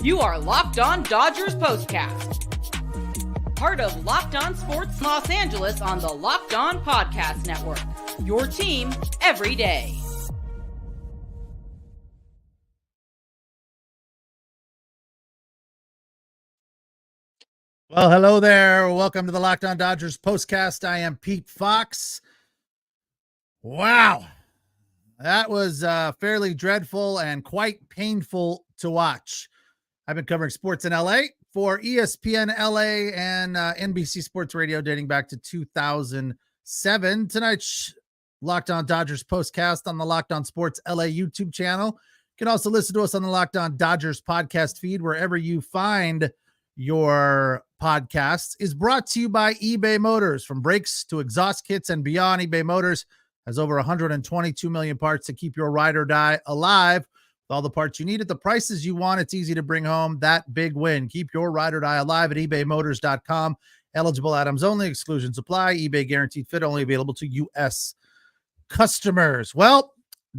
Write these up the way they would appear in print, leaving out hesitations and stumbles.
You are Locked On Dodgers Postcast, part of Locked On Sports Los Angeles on the Locked On Podcast Network. Your team every day. Well, hello there. Welcome to the Locked On Dodgers Postcast. I am Pete Fox. Wow. That was fairly dreadful and quite painful to watch. I've been covering sports in LA for ESPN LA and NBC Sports Radio dating back to 2007. Tonight's Locked On Dodgers Postcast on the Locked On Sports LA YouTube channel. You can also listen to us on the Locked On Dodgers podcast feed wherever you find your podcasts. Is brought to you by eBay Motors. From brakes to exhaust kits and beyond, eBay Motors has over 122 million parts to keep your ride or die alive. With all the parts you need at the prices you want, it's easy to bring home that big win. Keep your ride or die alive at ebaymotors.com. Eligible items only. Exclusions apply. eBay guaranteed fit only available to U.S. customers. Well,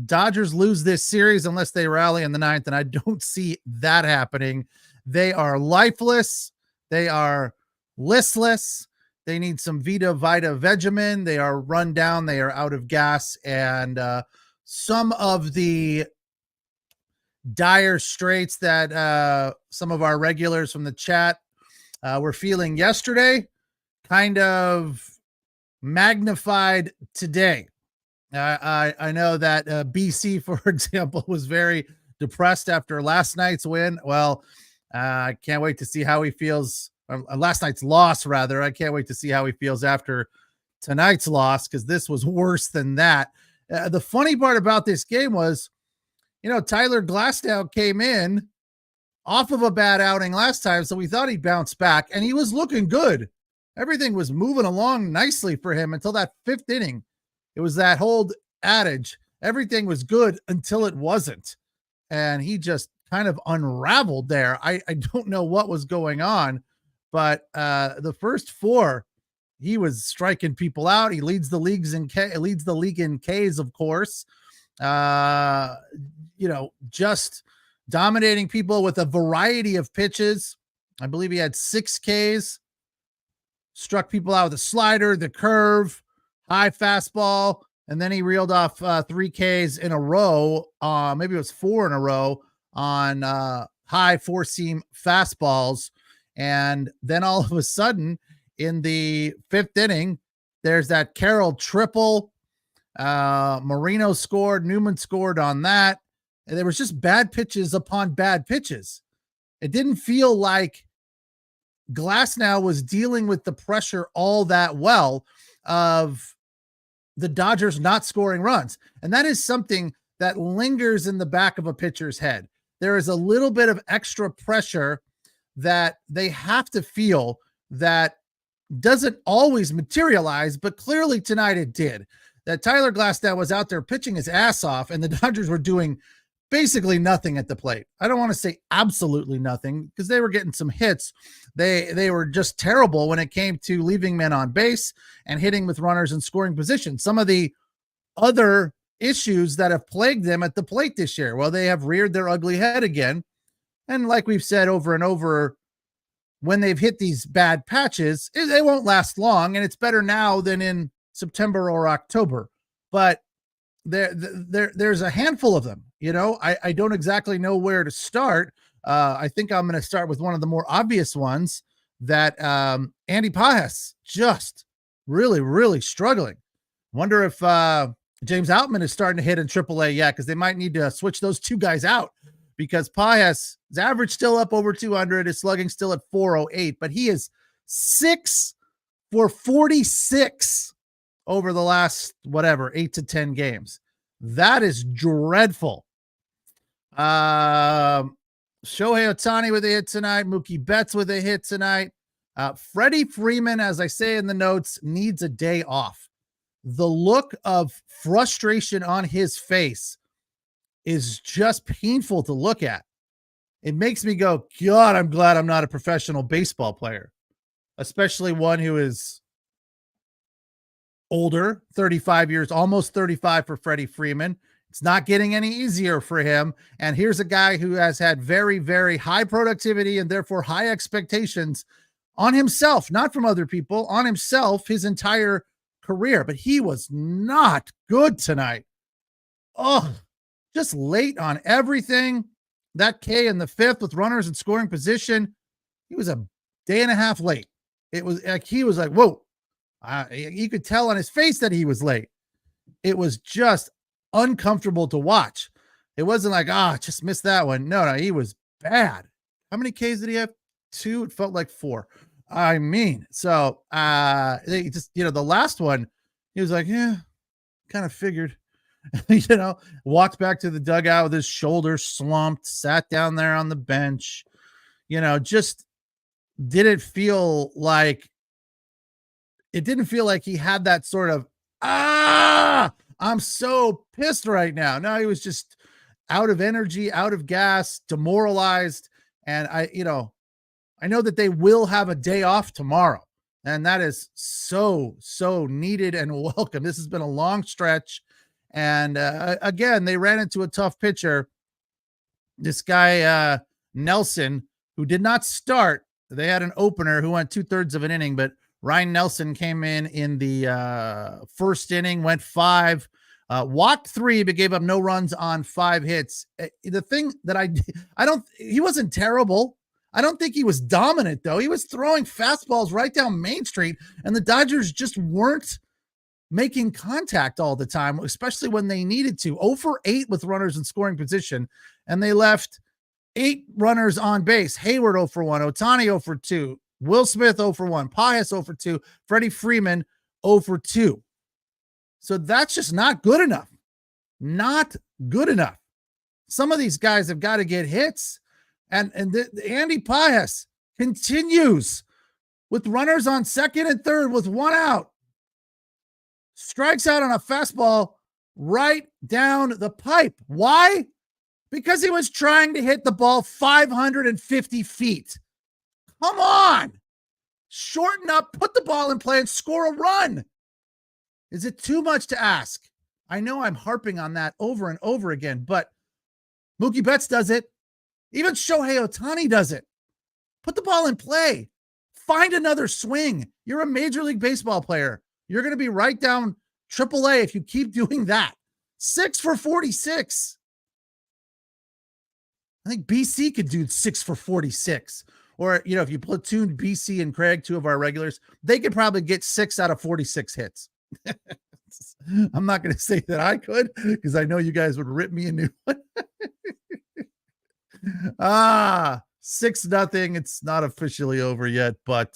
Dodgers lose this series unless they rally in the ninth, and I don't see that happening. They are lifeless. They are listless. They need some Vita Vegemin. They are run down. They are out of gas. And some of the dire straits that some of our regulars from the chat were feeling yesterday kind of magnified today. I know that BC, for example, was very depressed after last night's win. Well, I can't wait to see how he feels. Last night's loss, rather. I can't wait to see how he feels after tonight's loss, because this was worse than that. The funny part about this game was, Tyler Glasnow came in off of a bad outing last time, so we thought he'd bounce back, and he was looking good. Everything was moving along nicely for him until that fifth inning. It was that whole adage, everything was good until it wasn't. And he just kind of unraveled there. I don't know what was going on, but the first four, he was striking people out. He leads the league in Ks, of course. Just dominating people with a variety of pitches. I believe he had 6 Ks, struck people out with a slider, the curve, high fastball, and then he reeled off 3 Ks in a row. Maybe it was 4 in a row on high four-seam fastballs. And then all of a sudden, in the 5th inning, there's that Carroll triple. Marino scored. Newman scored on that. And there was just bad pitches upon bad pitches. It didn't feel like Glasnow was dealing with the pressure all that well of the Dodgers not scoring runs. And that is something that lingers in the back of a pitcher's head. There is a little bit of extra pressure that they have to feel that doesn't always materialize, but clearly tonight it did. That Tyler Glasnow was out there pitching his ass off, and the Dodgers were doing basically nothing at the plate. I don't want to say absolutely nothing, because they were getting some hits. They were just terrible when it came to leaving men on base and hitting with runners in scoring position. Some of the other issues that have plagued them at the plate this year, well, they have reared their ugly head again. And like we've said over and over, when they've hit these bad patches, they won't last long, and it's better now than in September or October. But there's a handful of them. I don't exactly know where to start. I think I'm going to start with one of the more obvious ones, that Andy Pages just really, really struggling. Wonder if James Outman is starting to hit in AAA yet, because they might need to switch those two guys out, because Pages, his average still up over 200, his slugging still at 408, but he is 6 for 46 over the last, 8 to 10 games. That is dreadful. Shohei Ohtani with a hit tonight. Mookie Betts with a hit tonight. Freddie Freeman, as I say in the notes, needs a day off. The look of frustration on his face is just painful to look at. It makes me go, God, I'm glad I'm not a professional baseball player, especially one who is older, 35 years, almost 35 for Freddie Freeman, It's not getting any easier for him. And here's a guy who has had very, very high productivity and therefore high expectations on himself, not from other people, on himself his entire career. But he was not good tonight. Oh, just late on everything. That K in the fifth with runners in scoring position, he was a day and a half late. It was like he was like, whoa. You could tell on his face that he was late. It was just uncomfortable to watch. It wasn't like, just missed that one. No, he was bad. How many Ks did he have? 2. It felt like 4. I mean, so they just, the last one, he was like, yeah, kind of figured, walked back to the dugout with his shoulders slumped, sat down there on the bench, just didn't feel like he had that sort of, I'm so pissed right now. No, he was just out of energy, out of gas, demoralized. And I know that they will have a day off tomorrow, and that is so needed and welcome. This has been a long stretch. And again, they ran into a tough pitcher. This guy, Nelson, who did not start. They had an opener who went 2/3 of an inning, but Ryan Nelson came in the first inning, went 5, walked 3, but gave up no runs on 5 hits. The thing that he wasn't terrible. I don't think he was dominant, though. He was throwing fastballs right down Main Street, and the Dodgers just weren't making contact all the time, especially when they needed to. 0 for 8 with runners in scoring position, and they left 8 runners on base. Hayward 0 for 1, Ohtani 0 for 2, Will Smith 0 for 1, Pius 0 for 2, Freddie Freeman 0 for 2. So that's just not good enough. Not good enough. Some of these guys have got to get hits. And Andy Pius continues with runners on second and third with 1 out. Strikes out on a fastball right down the pipe. Why? Because he was trying to hit the ball 550 feet. Come on. Shorten up, put the ball in play, and score a run. Is it too much to ask? I know I'm harping on that over and over again, but Mookie Betts does it. Even Shohei Ohtani does it. Put the ball in play. Find another swing. You're a Major League Baseball player. You're going to be right down AAA if you keep doing that. 6 for 46. I think BC could do 6 for 46. Or, if you platooned BC and Craig, 2 of our regulars, they could probably get 6 out of 46 hits. I'm not going to say that I could, because I know you guys would rip me a new one. 6-0. It's not officially over yet, but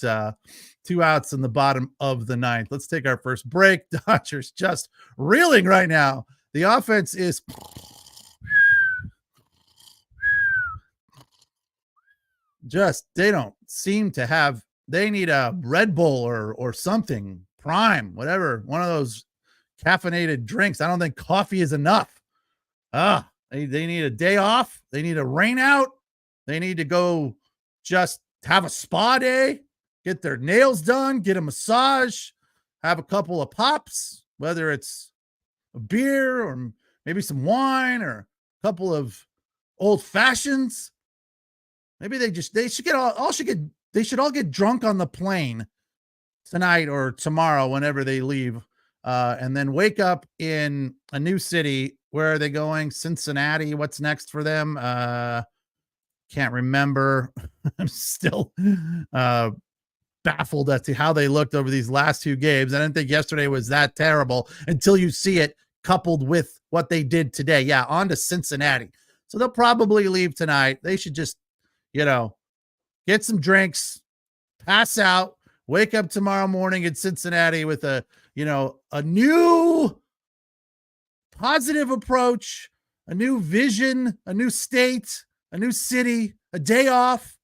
2 outs in the bottom of the 9th. Let's take our first break. Dodgers just reeling right now. The offense is they don't seem to have, they need a Red Bull or something, Prime, whatever, one of those caffeinated drinks. I don't think coffee is enough. They need a day off. They need a rain out. They need to go just have a spa day, get their nails done, get a massage, have a couple of pops, whether it's a beer or maybe some wine or a couple of old fashions. Maybe they should all get drunk on the plane tonight or tomorrow, whenever they leave, and then wake up in a new city. Where are they going? Cincinnati. What's next for them? Can't remember. I'm still baffled as to how they looked over these last 2 games. I didn't think yesterday was that terrible until you see it coupled with what they did today. Yeah, on to Cincinnati. So they'll probably leave tonight. They should just, get some drinks, pass out, wake up tomorrow morning in Cincinnati with a new positive approach, a new vision, a new state, a new city, a day off.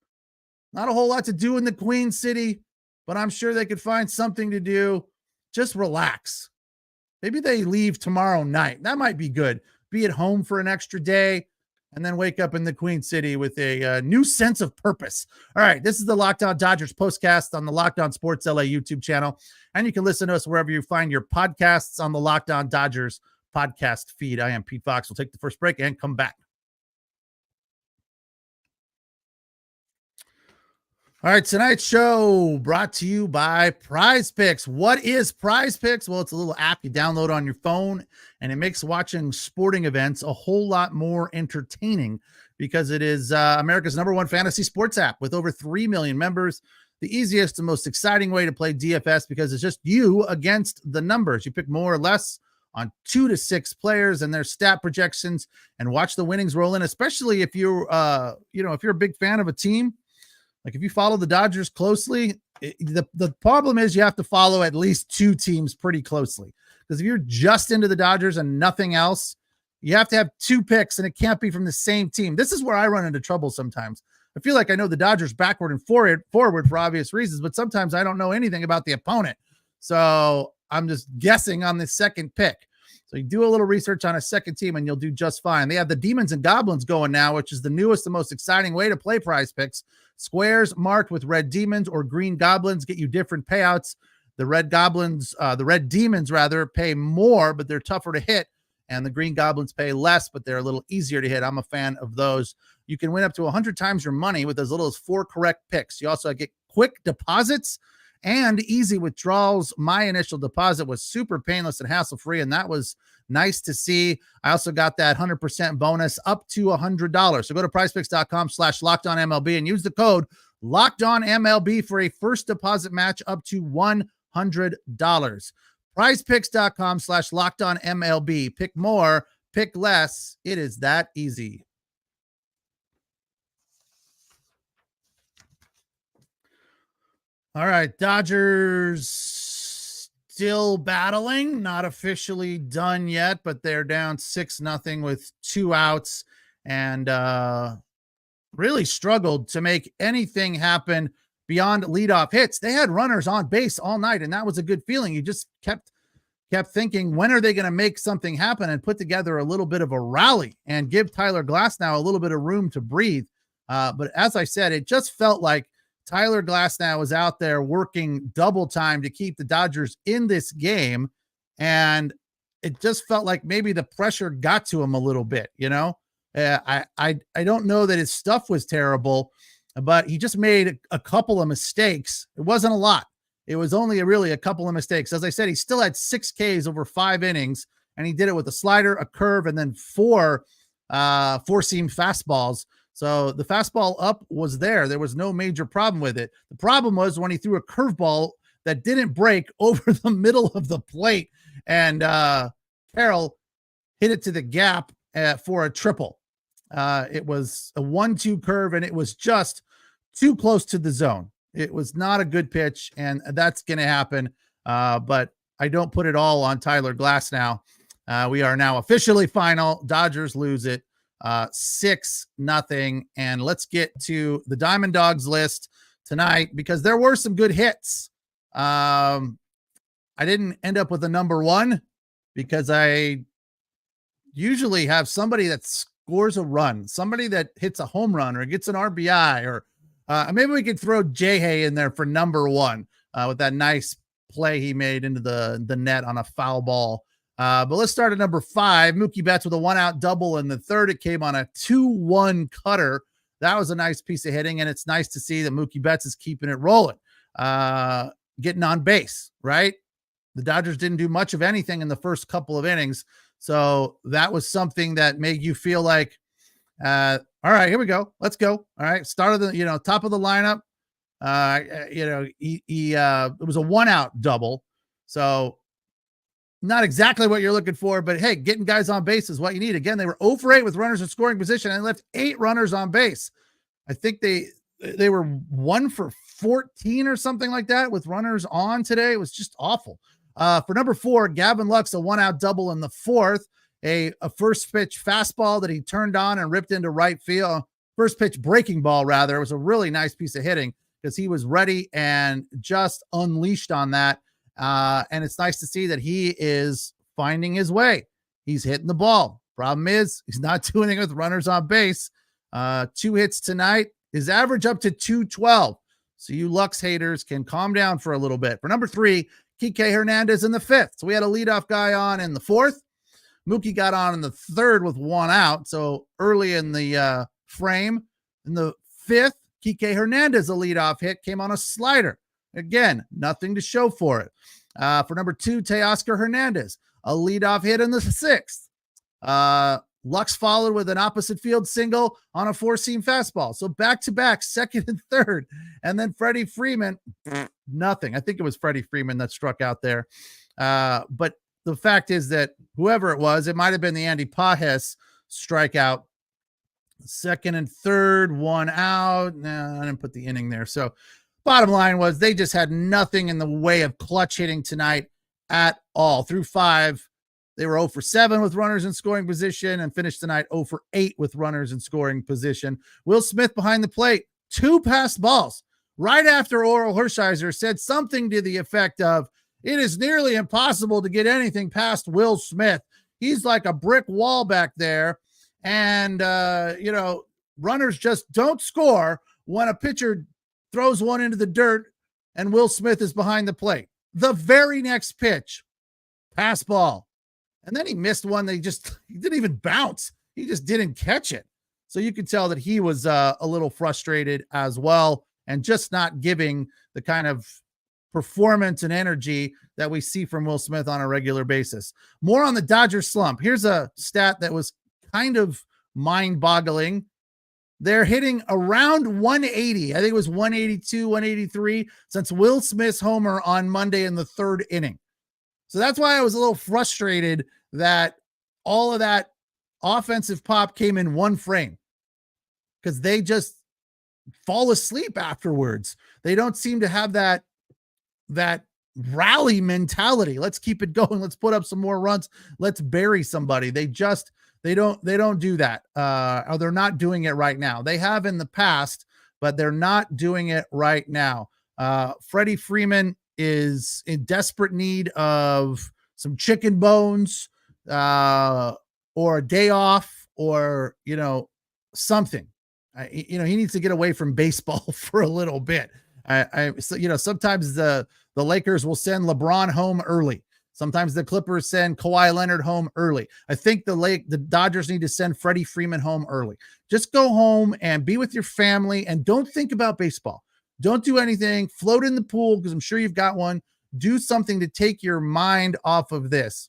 Not a whole lot to do in the Queen City, but I'm sure they could find something to do. Just relax. Maybe they leave tomorrow night. That might be good. Be at home for an extra day and then wake up in the Queen City with a new sense of purpose. All right, this is the Locked On Dodgers postcast on the Locked On Sports LA YouTube channel, and you can listen to us wherever you find your podcasts on the Locked On Dodgers podcast feed. I am Pete Fox. We'll take the first break and come back. All right, tonight's show brought to you by PrizePicks. What is PrizePicks? Well, it's a little app you download on your phone, and it makes watching sporting events a whole lot more entertaining because it is America's #1 fantasy sports app with over 3 million members. The easiest and most exciting way to play DFS because it's just you against the numbers. You pick more or less on 2 to 6 players and their stat projections and watch the winnings roll in, especially if you're, if you're a big fan of a team. Like if you follow the Dodgers closely, the problem is you have to follow at least 2 teams pretty closely. Because if you're just into the Dodgers and nothing else, you have to have 2 picks and it can't be from the same team. This is where I run into trouble sometimes. I feel like I know the Dodgers backward and forward for obvious reasons, but sometimes I don't know anything about the opponent. So I'm just guessing on the second pick. So you do a little research on a second team and you'll do just fine. They have the Demons and Goblins going now, which is the newest and most exciting way to play PrizePicks. Squares marked with red demons or green goblins get you different payouts. The red demons pay more, but they're tougher to hit. And the green goblins pay less, but they're a little easier to hit. I'm a fan of those. You can win up to 100 times your money with as little as 4 correct picks. You also get quick deposits and easy withdrawals. My initial deposit was super painless and hassle-free, and that was nice to see. I also got that 100% bonus up to $100. So go to prizepicks.com/LockedOnMLB and use the code LockedOnMLB for a first deposit match up to $100. prizepicks.com/LockedOnMLB. Pick more, pick less. It is that easy. All right, Dodgers still battling, not officially done yet, but they're down 6-0 with 2 outs and really struggled to make anything happen beyond leadoff hits. They had runners on base all night, and that was a good feeling. You just kept thinking, when are they going to make something happen and put together a little bit of a rally and give Tyler Glasnow a little bit of room to breathe? But as I said, it just felt like Tyler Glasnow was out there working double time to keep the Dodgers in this game. And it just felt like maybe the pressure got to him a little bit, I don't know that his stuff was terrible, but he just made a couple of mistakes. It wasn't a lot. It was only really a couple of mistakes. As I said, he still had 6 Ks over 5 innings, and he did it with a slider, a curve, and then 4 four-seam fastballs. So the fastball up was there. There was no major problem with it. The problem was when he threw a curveball that didn't break over the middle of the plate, and Carroll hit it to the gap for a triple. It was a 1-2 curve, and it was just too close to the zone. It was not a good pitch, and that's going to happen. But I don't put it all on Tyler Glasnow. We are now officially final. Dodgers lose it 6-0. And let's get to the Diamond Dogs list tonight because there were some good hits. I didn't end up with a number 1 because I usually have somebody that scores a run, somebody that hits a home run or gets an RBI, or maybe we could throw Shohei in there for number 1 with that nice play he made into the net on a foul ball. But let's start at number 5. Mookie Betts with a 1-out double in the third. It came on a 2-1 cutter. That was a nice piece of hitting, and it's nice to see that Mookie Betts is keeping it rolling, getting on base, right? The Dodgers didn't do much of anything in the first couple of innings, so that was something that made you feel like, all right, here we go. Let's go. All right, start of the top of the lineup. It was a 1-out double, so not exactly what you're looking for, but hey, getting guys on base is what you need. Again, they were 0 for 8 with runners in scoring position and left 8 runners on base. I think they were 1 for 14 or something like that with runners on today. It was just awful. For number 4, Gavin Lux, a 1-out double in the fourth, a first pitch fastball that he turned on and ripped into right field. First pitch breaking ball, rather. It was a really nice piece of hitting because he was ready and just unleashed on that. And it's nice to see that he is finding his way. He's hitting the ball. Problem is, he's not doing it with runners on base. 2 hits tonight. His average up to 212. So you Lux haters can calm down for a little bit. For number 3, Kike Hernandez in the 5th. So we had a leadoff guy on in the 4th. Mookie got on in the third with one out. So early in the frame, in the fifth, Kike Hernandez, a leadoff hit, came on a slider. Again, nothing to show for it. For number 2, Teoscar Hernandez, a leadoff hit in the sixth. Lux followed with an opposite field single on a four-seam fastball. So back-to-back, second and third. And then Freddie Freeman, nothing. I think it was Freddie Freeman that struck out there. But the fact is that whoever it was, it might have been the Andy Pages strikeout. Second and third, one out. No, I didn't put the inning there. So bottom line was they just had nothing in the way of clutch hitting tonight at all. Through 5, they were 0 for 7 with runners in scoring position and finished tonight 0 for 8 with runners in scoring position. Will Smith behind the plate, 2 passed balls. Right after Oral Hershiser said something to the effect of, "It is nearly impossible to get anything past Will Smith. He's like a brick wall back there. And, runners just don't score when a pitcher throws one into the dirt and Will Smith is behind the plate." The very next pitch, pass ball. And then he missed one. He didn't even bounce. He just didn't catch it. So you could tell that he was a little frustrated as well and just not giving the kind of performance and energy that we see from Will Smith on a regular basis. More on the Dodgers slump. Here's a stat that was kind of mind-boggling. They're hitting around 180. I think it was 182, 183 since Will Smith's homer on Monday in the third inning. So that's why I was a little frustrated that all of that offensive pop came in one frame, because they just fall asleep afterwards. They don't seem to have that rally mentality. Let's keep it going. Let's put up some more runs. Let's bury somebody. They don't do that. Or they're not doing it right now. They have in the past, but they're not doing it right now. Freddie Freeman is in desperate need of some chicken bones, or a day off, or, something. He needs to get away from baseball for a little bit. Sometimes the Lakers will send LeBron home early. Sometimes the Clippers send Kawhi Leonard home early. I think the Dodgers need to send Freddie Freeman home early. Just go home and be with your family and don't think about baseball. Don't do anything. Float in the pool, because I'm sure you've got one. Do something to take your mind off of this.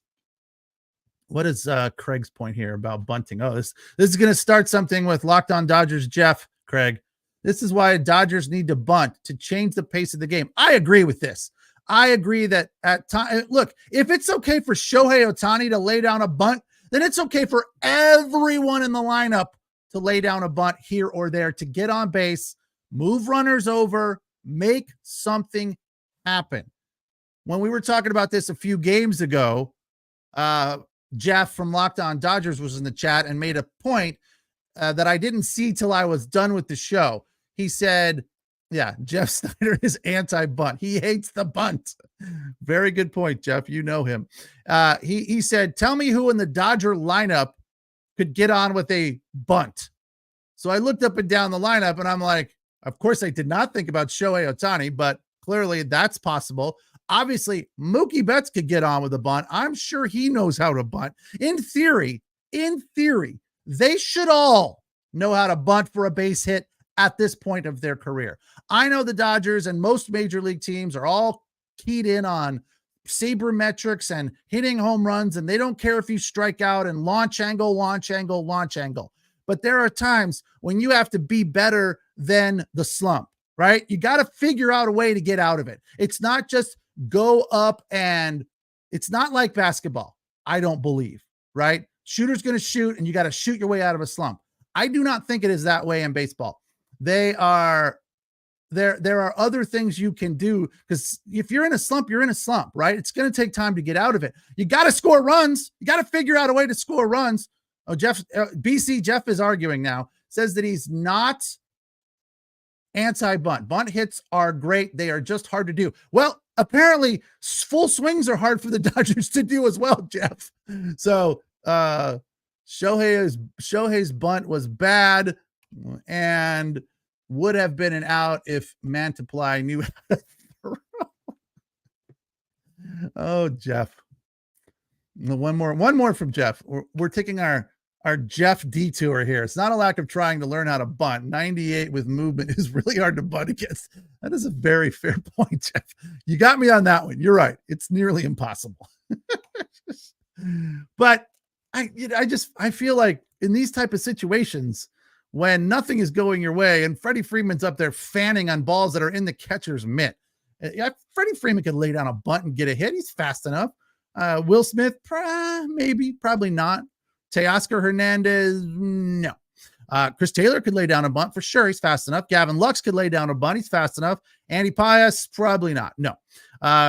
What is Craig's point here about bunting? Oh, this is going to start something with Locked On Dodgers Jeff, Craig. This is why Dodgers need to bunt to change the pace of the game. I agree with this. I agree that at time, look, if it's okay for Shohei Ohtani to lay down a bunt, then it's okay for everyone in the lineup to lay down a bunt here or there to get on base, move runners over, make something happen. When we were talking about this a few games ago, Jeff from Locked On Dodgers was in the chat and made a point that I didn't see till I was done with the show. He said, yeah, Jeff Snyder is anti-bunt. He hates the bunt. Very good point, Jeff. You know him. He said, tell me who in the Dodger lineup could get on with a bunt. So I looked up and down the lineup, and I'm like, of course, I did not think about Shohei Ohtani, but clearly that's possible. Obviously, Mookie Betts could get on with a bunt. I'm sure he knows how to bunt. In theory, they should all know how to bunt for a base hit at this point of their career. I know the Dodgers and most major league teams are all keyed in on sabermetrics and hitting home runs, and they don't care if you strike out and launch angle. But there are times when you have to be better than the slump, right? You got to figure out a way to get out of it. It's not just go up, and it's not like basketball, I don't believe, right? Shooter's going to shoot, and you got to shoot your way out of a slump. I do not think it is that way in baseball. There are other things you can do, because if you're in a slump, you're in a slump, right? It's going to take time to get out of it. You got to score runs. You got to figure out a way to score runs. Oh, Jeff is arguing now, says that he's not anti-bunt. Bunt hits are great. They are just hard to do. Well, apparently full swings are hard for the Dodgers to do as well, Jeff. So Shohei's bunt was bad and would have been an out if Mantiply knew how to throw. Oh, Jeff. One more from Jeff. We're taking our Jeff detour here. It's not a lack of trying to learn how to bunt. 98 with movement is really hard to bunt against. That is a very fair point, Jeff. You got me on that one. You're right. It's nearly impossible. But I feel like in these type of situations, when nothing is going your way and Freddie Freeman's up there fanning on balls that are in the catcher's mitt, Freddie Freeman could lay down a bunt and get a hit. He's fast enough. Will Smith, maybe, probably not. Teoscar Hernandez, no. Chris Taylor could lay down a bunt for sure. He's fast enough. Gavin Lux could lay down a bunt. He's fast enough. Andy Pius, probably not. No.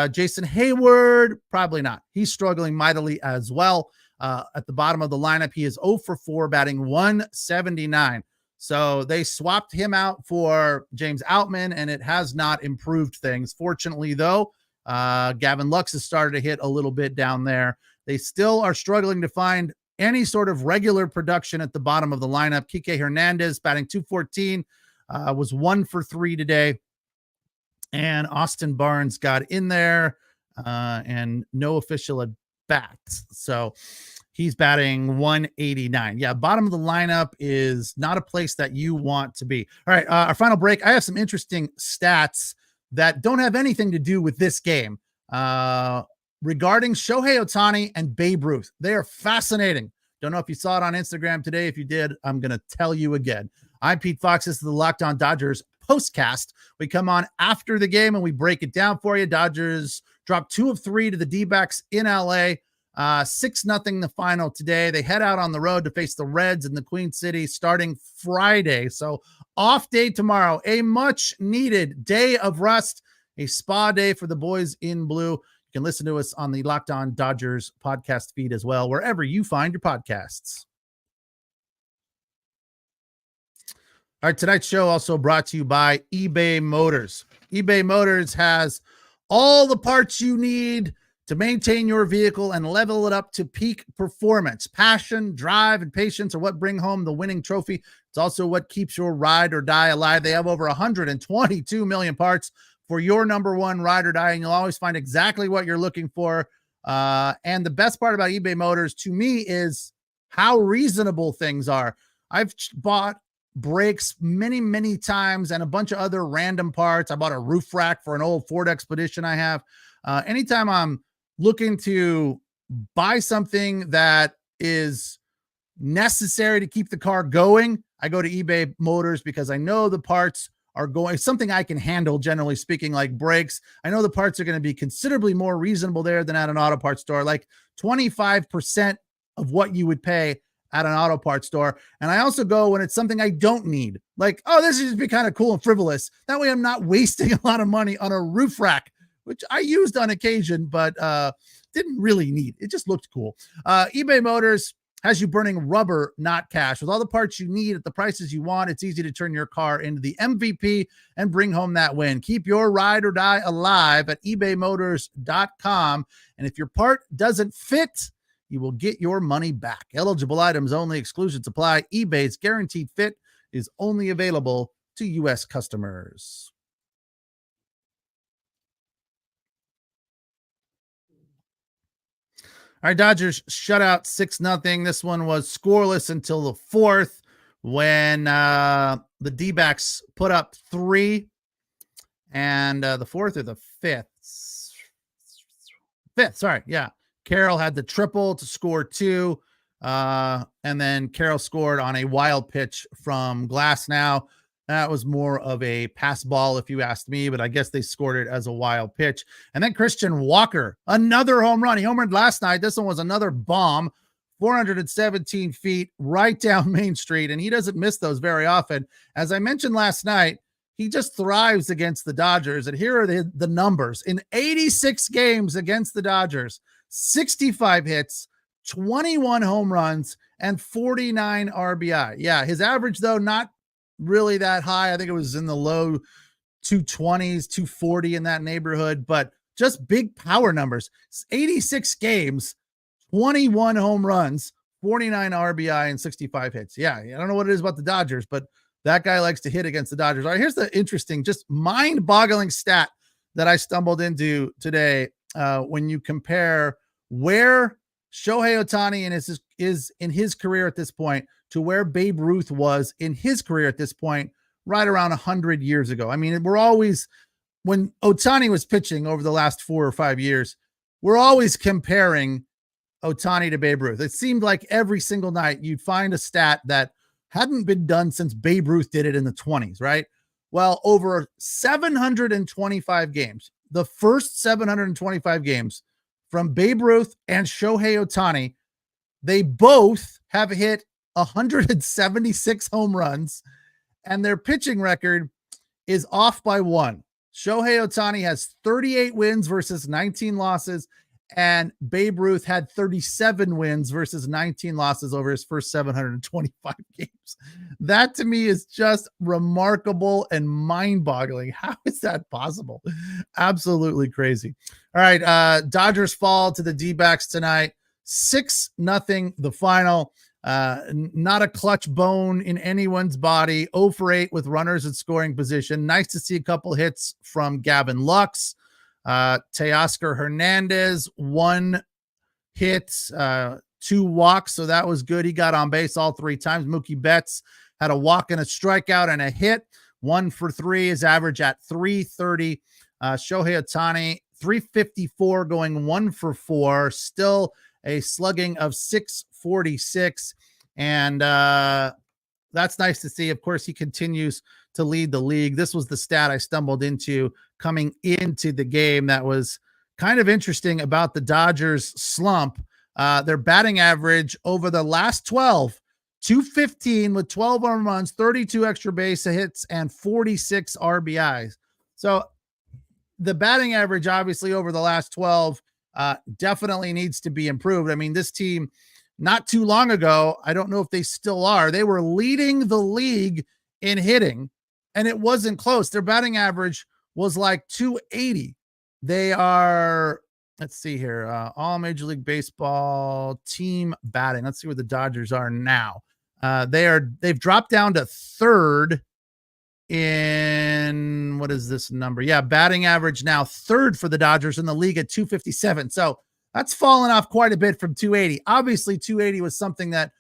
Jason Hayward, probably not. He's struggling mightily as well. At the bottom of the lineup, he is 0 for 4, batting 179. So they swapped him out for James Outman, and it has not improved things. Fortunately, though, Gavin Lux has started to hit a little bit down there. They still are struggling to find any sort of regular production at the bottom of the lineup. Kike Hernandez batting 214, was 1 for 3 today. And Austin Barnes got in there and no official at bats. So he's batting 189. Yeah, bottom of the lineup is not a place that you want to be. All right, our final break. I have some interesting stats that don't have anything to do with this game. Regarding Shohei Ohtani and Babe Ruth. They are fascinating. Don't know if you saw it on Instagram today. If you did, I'm going to tell you again. I'm Pete Fox. This is the Locked On Dodgers postcast. We come on after the game and we break it down for you. Dodgers dropped 2 of 3 to the D-backs in LA. 6-0 the final today. They head out on the road to face the Reds in the Queen City starting Friday. So off day tomorrow, a much needed day of rest, a spa day for the boys in blue. You can listen to us on the Locked On Dodgers podcast feed as well, wherever you find your podcasts. All right, tonight's show also brought to you by eBay Motors. eBay Motors has all the parts you need to maintain your vehicle and level it up to peak performance. Passion, drive, and patience are what bring home the winning trophy. It's also what keeps your ride or die alive. They have over 122 million parts for your number one ride or die, and you'll always find exactly what you're looking for. And the best part about eBay Motors to me is how reasonable things are. I've bought brakes many times and a bunch of other random parts. I bought a roof rack for an old Ford Expedition I have. Anytime I'm looking to buy something that is necessary to keep the car going, I go to eBay Motors because I know the parts are going, something I can handle, generally speaking, like brakes. I know the parts are going to be considerably more reasonable there than at an auto parts store, like 25% of what you would pay at an auto parts store. And I also go when it's something I don't need, like, oh, this is just be kind of cool and frivolous. That way I'm not wasting a lot of money on a roof rack, which I used on occasion, but didn't really need. It just looked cool. eBay Motors has you burning rubber, not cash. With all the parts you need at the prices you want, it's easy to turn your car into the MVP and bring home that win. Keep your ride or die alive at ebaymotors.com. And if your part doesn't fit, you will get your money back. Eligible items only. Exclusions apply. eBay's guaranteed fit is only available to U.S. customers. All right, Dodgers shut out 6-0. This one was scoreless until the 4th when the D-backs put up 3. And the 4th or the 5th? 5th, sorry. Yeah. Carroll had the triple to score 2. And then Carroll scored on a wild pitch from Glasnow. That was more of a pass ball, if you asked me, but I guess they scored it as a wild pitch. And then Christian Walker, another home run. He homered last night. This one was another bomb, 417 feet right down Main Street, and he doesn't miss those very often. As I mentioned last night, he just thrives against the Dodgers, and here are the numbers. In 86 games against the Dodgers, 65 hits, 21 home runs, and 49 RBI. Yeah, his average, though, not really that high. I think it was in the low 220s, 240 in that neighborhood, but just big power numbers. 86 games, 21 home runs, 49 RBI, and 65 hits. Yeah, I don't know what it is about the Dodgers, but that guy likes to hit against the Dodgers. All right, here's the interesting, just mind-boggling stat that I stumbled into today when you compare where Shohei Ohtani is in his career at this point to where Babe Ruth was in his career at this point, right around 100 years ago. I mean, when Ohtani was pitching over the last 4 or 5 years, we're always comparing Ohtani to Babe Ruth. It seemed like every single night you'd find a stat that hadn't been done since Babe Ruth did it in the 20s, right? Well, over 725 games, the first 725 games from Babe Ruth and Shohei Ohtani, they both have hit 176 home runs, and their pitching record is off by 1. Shohei Ohtani has 38 wins versus 19 losses, and Babe Ruth had 37 wins versus 19 losses over his first 725 games. That to me is just remarkable and mind-boggling. How is that possible? Absolutely crazy. All right, Dodgers fall to the D-backs tonight. 6-0 the final. Not a clutch bone in anyone's body. 0 for 8 with runners at scoring position. Nice to see a couple hits from Gavin Lux. Teoscar Hernandez, 1 hit, 2 walks, so that was good. He got on base all 3 times. Mookie Betts had a walk and a strikeout and a hit. 1 for 3, his average at 330. Shohei Ohtani, 354, going 1 for 4, still a slugging of 646. And that's nice to see. Of course, he continues to lead the league. This was the stat I stumbled into coming into the game that was kind of interesting about the Dodgers slump. Their batting average over the last 12, 215 with 12 home runs, 32 extra base hits, and 46 RBIs. So the batting average, obviously, over the last 12 definitely needs to be improved. I mean, this team, not too long ago, I don't know if they still are, they were leading the league in hitting, and it wasn't close. Their batting average was like 280. They are, let's see here, all Major League Baseball team batting. Let's see where the Dodgers are now. They've dropped down to 3rd in, what is this number? Yeah, batting average now 3rd for the Dodgers in the league at 257. So that's fallen off quite a bit from 280. Obviously, 280 was something that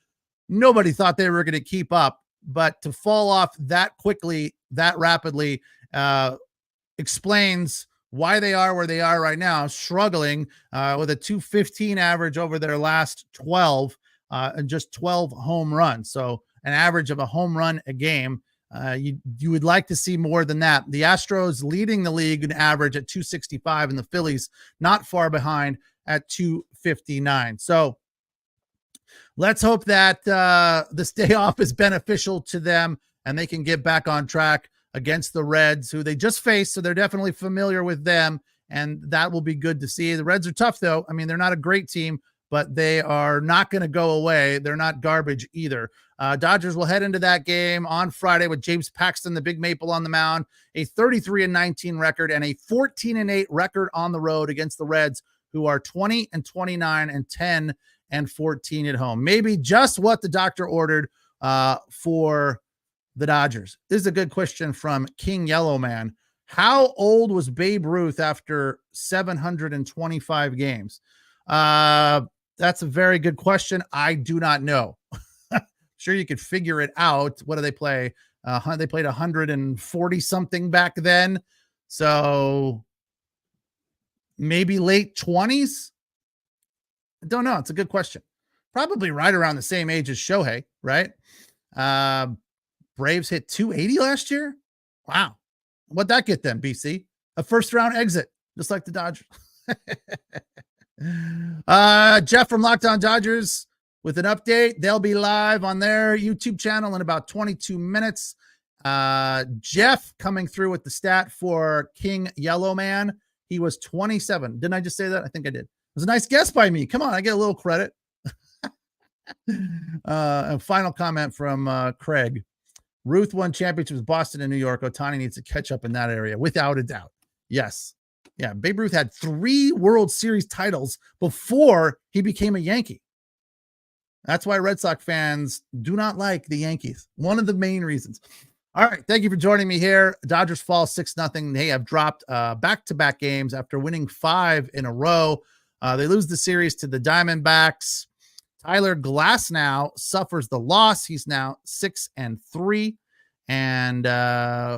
nobody thought they were going to keep up, but to fall off that quickly, that rapidly, explains why they are where they are right now, struggling with a 215 average over their last 12 and just 12 home runs. So an average of a home run a game. You would like to see more than that. The Astros leading the league in average at 265, and the Phillies not far behind at 259. So let's hope that this day off is beneficial to them and they can get back on track against the Reds, who they just faced. So they're definitely familiar with them, and that will be good to see. The Reds are tough, though. I mean, they're not a great team, but they are not going to go away. They're not garbage either. Dodgers will head into that game on Friday with James Paxton, the Big Maple, on the mound, a 33-19 record and a 14-8 record on the road against the Reds, who are 20-29 and 10-14 at home. Maybe just what the doctor ordered for the Dodgers. This is a good question from King Yellowman. How old was Babe Ruth after 725 games? That's a very good question. I do not know. Sure, you could figure it out. What do they play? They played 140 something back then. So maybe late 20s. I don't know. It's a good question. Probably right around the same age as Shohei, right? Braves hit 280 last year. Wow. What'd that get them, BC? A first round exit, just like the Dodgers. Jeff from Locked On Dodgers with an update. They'll be live on their YouTube channel in about 22 minutes. Jeff coming through with the stat for King Yellowman. He was 27. Didn't I just say that? I think I did. It was a nice guess by me. Come on, I get a little credit. A final comment from Craig. Ruth won championships with Boston and New York. Ohtani needs to catch up in that area, without a doubt. Yes. Yeah, Babe Ruth had 3 World Series titles before he became a Yankee. That's why Red Sox fans do not like the Yankees. One of the main reasons. All right, thank you for joining me here. Dodgers fall 6-0. They have dropped back-to-back games after winning 5 in a row. They lose the series to the Diamondbacks. Tyler Glasnow suffers the loss. He's now 6-3. And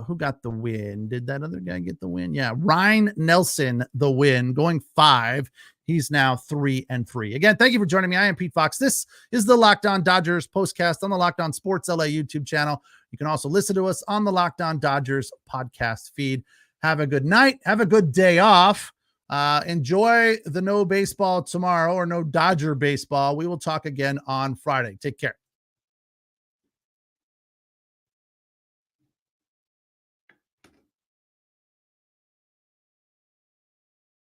who got the win? Did that other guy get the win? Yeah, Ryan Nelson, the win, going 5. He's now 3-3. Again, thank you for joining me. I am Pete Fox. This is the Locked On Dodgers postcast on the Locked On Sports LA YouTube channel. You can also listen to us on the Locked On Dodgers podcast feed. Have a good night. Have a good day off. Enjoy the no baseball tomorrow, or no Dodger baseball. We will talk again on Friday. Take care.